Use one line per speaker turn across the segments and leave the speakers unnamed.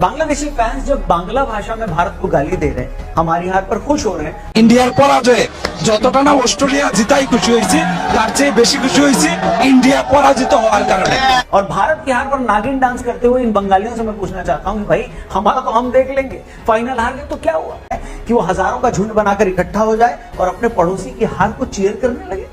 Bangladeshi fans जब बांग्ला भाषा में भारत को गाली दे रहे हैं, हमारी हार पर खुश हो रहे हैं।
इंडियार पराजय যতটা না অস্ট্রেলিয়া জিতাই খুশি হয়েছে তার চেয়ে বেশি খুশি হয়েছে इंडिया पराजित হওয়ার কারণে।
और भारत की हार पर नागिन डांस करते हुए इन बंगालियों से मैं पूछना चाहता हूं कि भाई हमारा तो हम देख लेंगे, फाइनल हार गए तो क्या हुआ है कि वो हजारों का झुंड बनाकर इकट्ठा हो जाए और अपने पड़ोसी की हार को चीयर करने लगे।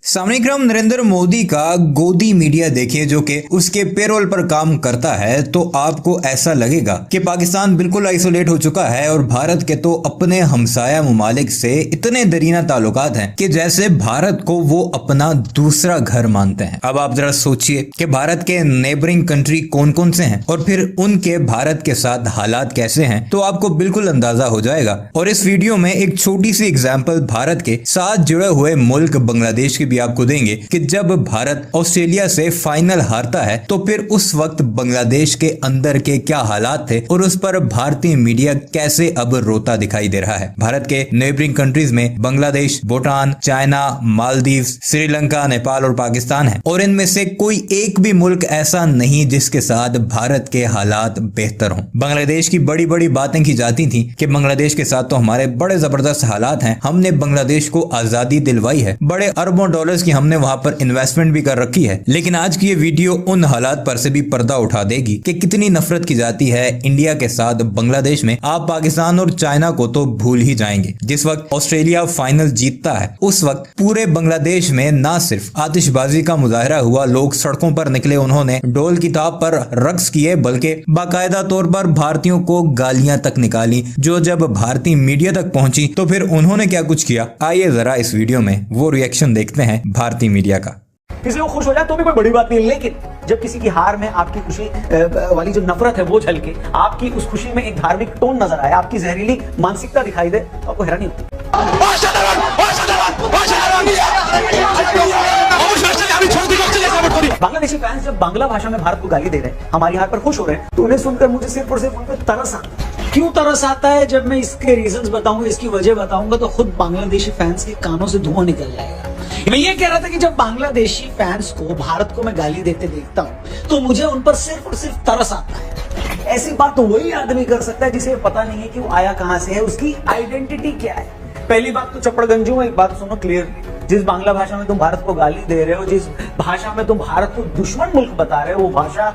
सामने क्रम नरेंद्र मोदी का गोदी मीडिया देखिए जो कि उसके पेरोल पर काम करता है, तो आपको ऐसा लगेगा कि पाकिस्तान बिल्कुल आइसोलेट हो चुका है और भारत के तो अपने हमसाया ममालिक से इतने दरीना ताल्लुकात हैं कि जैसे भारत को वो अपना दूसरा घर मानते हैं। अब आप जरा सोचिए कि भारत के नेबरिंग कंट्री कौन कौन से हैं और फिर उनके भारत के साथ हालात कैसे हैं, तो आपको बिल्कुल अंदाजा हो जाएगा। और इस वीडियो में एक छोटी सी एग्जाम्पल भारत के साथ जुड़े हुए मुल्क बांग्लादेश की भी आपको देंगे कि जब भारत ऑस्ट्रेलिया से फाइनल हारता है तो फिर उस वक्त बांग्लादेश के अंदर के क्या हालात थे और उस पर भारतीय मीडिया कैसे अब रोता दिखाई दे रहा है। भारत के नेबरिंग कंट्रीज में बांग्लादेश, भूटान, चाइना, मालदीव, श्रीलंका, नेपाल और पाकिस्तान है और इनमें से कोई एक भी मुल्क ऐसा नहीं जिसके साथ भारत के हालात बेहतर हों। बांग्लादेश की बड़ी बड़ी बातें की जाती थी कि बांग्लादेश के साथ तो हमारे बड़े जबरदस्त हालात हैं, हमने बांग्लादेश को आजादी दिलवाई है, बड़े अरबों डॉलर्स की हमने वहां पर इन्वेस्टमेंट भी कर रखी है। लेकिन आज की ये वीडियो उन हालात पर से भी पर्दा उठा देगी कि कितनी नफरत की जाती है इंडिया के साथ बांग्लादेश में। आप पाकिस्तान और चाइना को तो भूल ही जाएंगे। जिस वक्त ऑस्ट्रेलिया फाइनल जीतता है उस वक्त पूरे बांग्लादेश में ना सिर्फ आतिशबाजी का मुजाहरा हुआ, लोग सड़कों पर निकले, उन्होंने ढोल की ताप पर रक्स किए, बल्कि बाकायदा तौर पर भारतीयों को गालियां तक निकाली। जो जब भारतीय मीडिया तक पहुंची तो फिर उन्होंने क्या कुछ किया, आइए जरा इस वीडियो में वो रिएक्शन देखते हैं भारतीय मीडिया का।
किसी को खुश हो जाए तो भी कोई बड़ी बात नहीं, लेकिन जब किसी की हार में आपकी खुशी वाली जो नफरत है वो झलके, आपकी उस खुशी में एक धार्मिक टोन नजर आए, आपकी जहरीली मानसिकता दिखाई दे, तो आपको हैरानी होती है। बांग्लादेशी फैंस जब बांग्ला भाषा में भारत को गाली दे रहे हैं, हमारी हार पर खुश हो रहे हैं, तो उन्हें सुनकर मुझे सिर्फ और सिर्फ उन पर तरस आता है। क्यों तरस आता है, जब मैं इसके रीजंस बताऊंगा, इसकी वजह बताऊंगा, तो खुद बांग्लादेशी फैंस के कानों से धुआं निकल जाएगा। मैं ये कह रहा था कि जब बांग्लादेशी फैंस को भारत को मैं गाली देते देखता हूं तो मुझे उन पर सिर्फ और सिर्फ तरस आता है। ऐसी बात तो वही आदमी कर सकता है जिसे पता नहीं है कि वो आया कहां से है, उसकी आइडेंटिटी क्या है। पहली बात तो चपड़गंजू में एक बात सुनो क्लियर, जिस बांग्ला भाषा में तुम भारत को गाली दे रहे हो, जिस भाषा में तुम भारत को दुश्मन मुल्क बता रहे हो, वो भाषा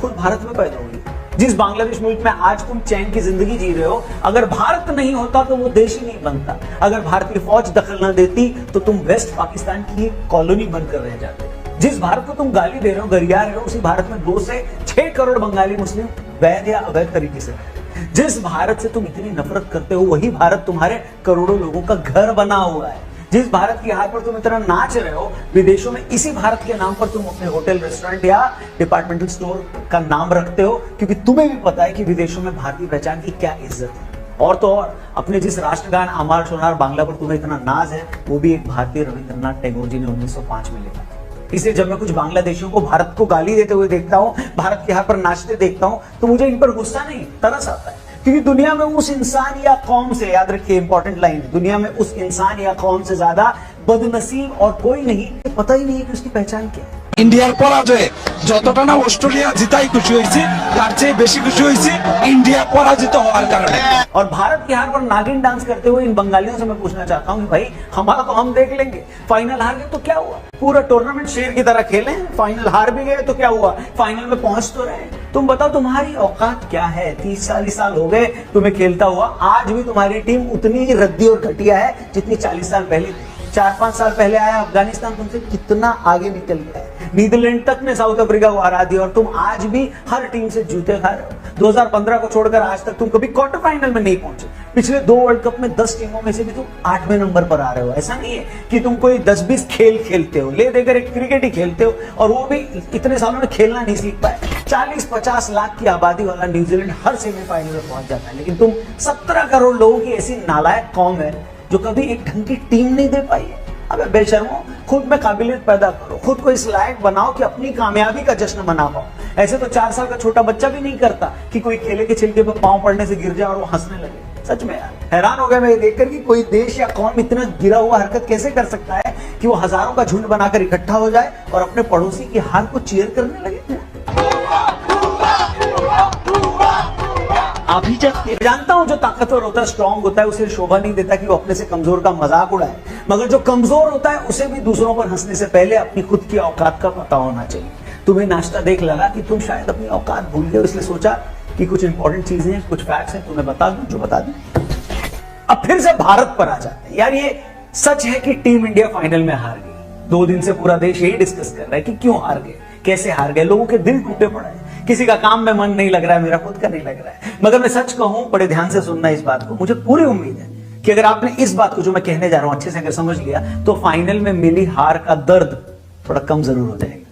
खुद भारत में पैदा हुई। जिस बांग्लादेश मुल्क में आज तुम चैन की जिंदगी जी रहे हो, अगर भारत नहीं होता तो वो देश ही नहीं बनता। अगर भारतीय फौज दखल न देती तो तुम वेस्ट पाकिस्तान की एक कॉलोनी बनकर रह जाते। जिस भारत को तुम गाली दे रहे हो, गरिया रहे हो, उसी भारत में 2 से 6 करोड़ बंगाली मुस्लिम वैध या अवैध तरीके से। जिस भारत से तुम इतनी नफरत करते हो, वही भारत तुम्हारे करोड़ों लोगों का घर बना हुआ है। जिस भारत की हार पर तुम इतना नाच रहे हो, विदेशों में इसी भारत के नाम पर तुम अपने होटल, रेस्टोरेंट या डिपार्टमेंटल स्टोर का नाम रखते हो, क्योंकि तुम्हें भी पता है कि विदेशों में भारतीय पहचान की क्या इज्जत है। और तो और अपने जिस राष्ट्रगान अमार सोनार बांग्ला पर तुम्हें इतना नाज है, वो भी एक भारतीय रविंद्रनाथ टैगोर जी ने 1905 में लिखा। इसलिए जब मैं कुछ बांग्लादेशियों को भारत को गाली देते हुए देखता हूं, भारत की हार पर नाचते देखता हूं, तो मुझे इन पर गुस्सा नहीं, तरस आता है। क्योंकि दुनिया में उस इंसान या कौम से, याद रखिए इंपॉर्टेंट लाइन, दुनिया में उस इंसान या कौम से ज्यादा बदनसीब और कोई नहीं, पता ही नहीं है कि उसकी पहचान क्या है।
इंडियार पराजय যতটা না অস্ট্রেলিয়া জিতাই খুশি হয়েছে তার চেয়ে বেশি খুশি হয়েছে इंडिया পরাজিত হওয়ার কারণে।
और भारत की हार पर नागिन डांस करते हुए इन बंगालियों से मैं पूछना चाहता हूं कि भाई हमारा तो हम देख लेंगे, फाइनल हार गए तो क्या हुआ। पूरा टूर्नामेंट शेर की तरह खेले, फाइनल हार भी गए तो क्या हुआ, फाइनल में पहुंच तो रहे। तुम बताओ तुम्हारी औकात क्या है। 30-40 साल हो गए तुम्हें खेलता हुआ, आज भी तुम्हारी टीम उतनी रद्दी और घटिया है जितनी 40 साल पहले। 4-5 साल पहले आया अफगानिस्तान, तुमसे कितना आगे निकल गया है। नीदरलैंड तक ने साउथ अफ्रीका को हरा दिया और तुम आज भी हर टीम से जूते खा रहे हो। 2015 को छोड़कर आज तक तुम कभी क्वार्टर फाइनल में नहीं पहुंचे। पिछले 2 वर्ल्ड कप में 10 टीमों में से भी तुम 8वें नंबर पर आ रहे हो। ऐसा नहीं है कि तुम कोई 10-20 खेल खेलते हो, ले देकर एक क्रिकेट ही खेलते हो, और वो भी इतने सालों में खेलना नहीं सीख पाए। 40-50 लाख की आबादी वाला न्यूजीलैंड हर सेमीफाइनल में पहुंच जाता है, लेकिन तुम 17 करोड़ लोगों की ऐसी नालायक कौम है जो कभी एक ढंग की टीम नहीं दे पाई है। अबे बेशर्मो, खुद में काबिलियत पैदा करो, खुद को इस लायक बनाओ कि अपनी कामयाबी का जश्न मना पाओ। ऐसे तो 4 साल का छोटा बच्चा भी नहीं करता कि कोई केले के छिलके पर पांव पड़ने से गिर जाए और वो हंसने लगे। सच में यार हैरान हो गया मैं ये देखकर कि कोई देश या कौम इतना गिरा हुआ हरकत कैसे कर सकता है कि वो हजारों का झुंड बनाकर इकट्ठा हो जाए और अपने पड़ोसी की हार को चीयर करने लगे? अभी जानता हूं जो ताकतवर होता है, स्ट्रांग होता है, उसे शोभा नहीं देता कि वो अपने से कमजोर का मजाक उड़ाए, मगर जो कमजोर होता है उसे भी दूसरों पर हंसने से पहले अपनी खुद की औकात का पता होना चाहिए। तुम्हें नाश्ता देख लगा कि तुम शायद अपनी औकात भूल गए, इसलिए सोचा कि कुछ इंपॉर्टेंट चीजें हैं, कुछ फैक्ट्स हैं, तुम्हें बता दूं जो बता दूं। अब फिर से भारत पर आ जाते हैं। यार ये सच है कि टीम इंडिया फाइनल में हार गई। 2 दिन से पूरा देश यही डिस्कस कर रहा है कि क्यों हार गए, कैसे हार गए, लोगों के दिल टूटे पड़े हैं, किसी का काम में मन नहीं लग रहा है, मेरा खुद का नहीं लग रहा है। मगर मैं सच कहूं, बड़े ध्यान से सुनना इस बात को, मुझे पूरी उम्मीद है कि अगर आपने इस बात को जो मैं कहने जा रहा हूं अच्छे से अगर समझ लिया, तो फाइनल में मिली हार का दर्द थोड़ा कम जरूर हो जाएगा।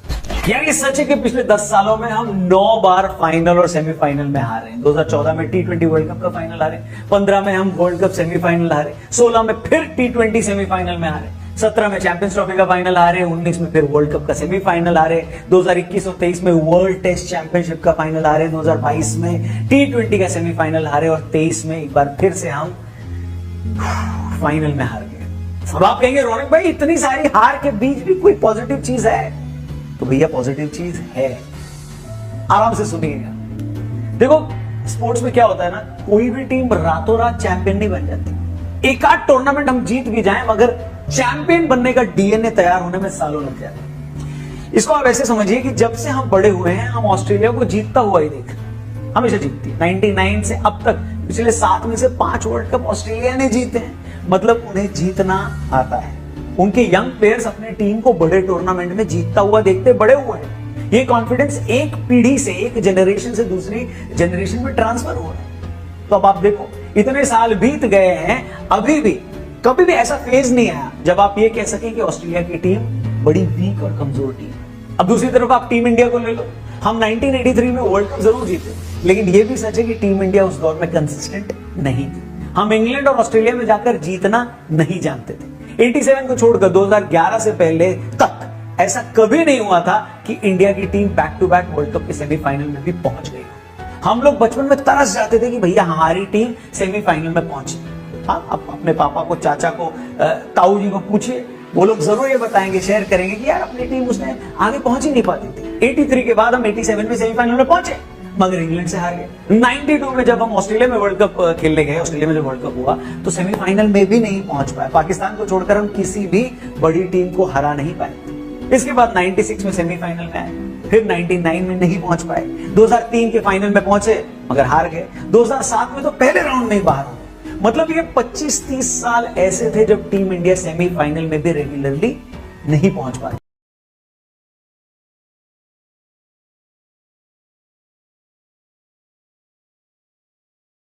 यार ये सच है कि पिछले 10 सालों में हम 9 बार फाइनल और सेमीफाइनल में हारे हैं। 2014 में T20 वर्ल्ड कप का फाइनल हारे, 15 में हम वर्ल्ड कप सेमीफाइनल हारे, 16 में फिर T20 सेमीफाइनल में हारे, 17 में चैंपियंस ट्रॉफी का फाइनल हारे, 19 में फिर वर्ल्ड कप का सेमीफाइनल हारे, 2021 और 23 में वर्ल्ड टेस्ट चैंपियनशिप का फाइनल हारे, 2022 में T20 का सेमीफाइनल हारे और 23 में एक बार फिर से हम फाइनल में हार गए। अब आप कहेंगे रौनक भाई इतनी सारी हार के बीच भी कोई पॉजिटिव चीज है? तो भैया पॉजिटिव चीज है, आराम से सुनिएगा। देखो स्पोर्ट्स में क्या होता है ना, कोई भी टीम रातों रात चैंपियन नहीं बन जाती। एक आध टूर्नामेंट हम जीत भी जाएं, मगर चैंपियन बनने का डीएनए तैयार होने में सालों लग जाते हैं। इसको आप ऐसे समझिए कि जब से हम बड़े हुए हैं, हम ऑस्ट्रेलिया को जीतता हुआ ही देख, हमेशा जीतती है। 99 से अब तक पिछले 7 में से 5 वर्ल्ड कप ऑस्ट्रेलिया ने जीते हैं, मतलब उन्हें जीतना आता है। उनके यंग प्लेयर्स अपने टीम को बड़े टूर्नामेंट में जीतता हुआ देखते बड़े हुए हैं। ये कॉन्फिडेंस एक पीढ़ी से, एक जनरेशन से दूसरी जनरेशन में ट्रांसफर हो रहा है। तो अब आप देखो, इतने साल बीत गए हैं, अभी भी कभी भी ऐसा फेज नहीं आया जब आप ये कह सके कि ऑस्ट्रेलिया की टीम बड़ी वीक और कमजोर टीम। अब दूसरी तरफ आप टीम इंडिया को ले लो, हम 1983 में वर्ल्ड कप जरूर जीते, लेकिन ये भी सच है कि टीम इंडिया उस दौर में कंसिस्टेंट नहीं थी। हम इंग्लैंड और ऑस्ट्रेलिया में जाकर जीतना नहीं जानते थे। 87 को छोड़कर 2011 से पहले तक ऐसा कभी नहीं हुआ था कि इंडिया की team back to back world cup के सेमीफाइनल में भी पहुंच गई। हम लोग बचपन में तरस जाते थे कि भैया हमारी टीम सेमीफाइनल में पहुंची। हाँ, आप अपने पापा को, चाचा को, ताऊ जी को पूछिए, वो लोग जरूर ये बताएंगे, शेयर करेंगे कि यार अपनी टीम उसने आगे पहुंच ही नहीं पाती थी। 83 के बाद हम 87 में सेमीफाइनल में पहुंचे, मगर इंग्लैंड से हार गए। 92 में जब हम ऑस्ट्रेलिया में वर्ल्ड कप खेलने गए, ऑस्ट्रेलिया में जब वर्ल्ड कप हुआ, तो सेमीफाइनल में भी नहीं पहुंच पाए। पाकिस्तान को छोड़कर हम किसी भी बड़ी टीम को हरा नहीं पाए। इसके बाद 96 में सेमीफाइनल में आए, फिर 99 में नहीं पहुंच पाए, 2003 के फाइनल में पहुंचे मगर हार गए, 2007 में तो पहले राउंड में ही बाहर हो। मतलब ये 25-30 साल ऐसे थे जब टीम इंडिया सेमीफाइनल में भी रेगुलरली नहीं पहुंच पाई।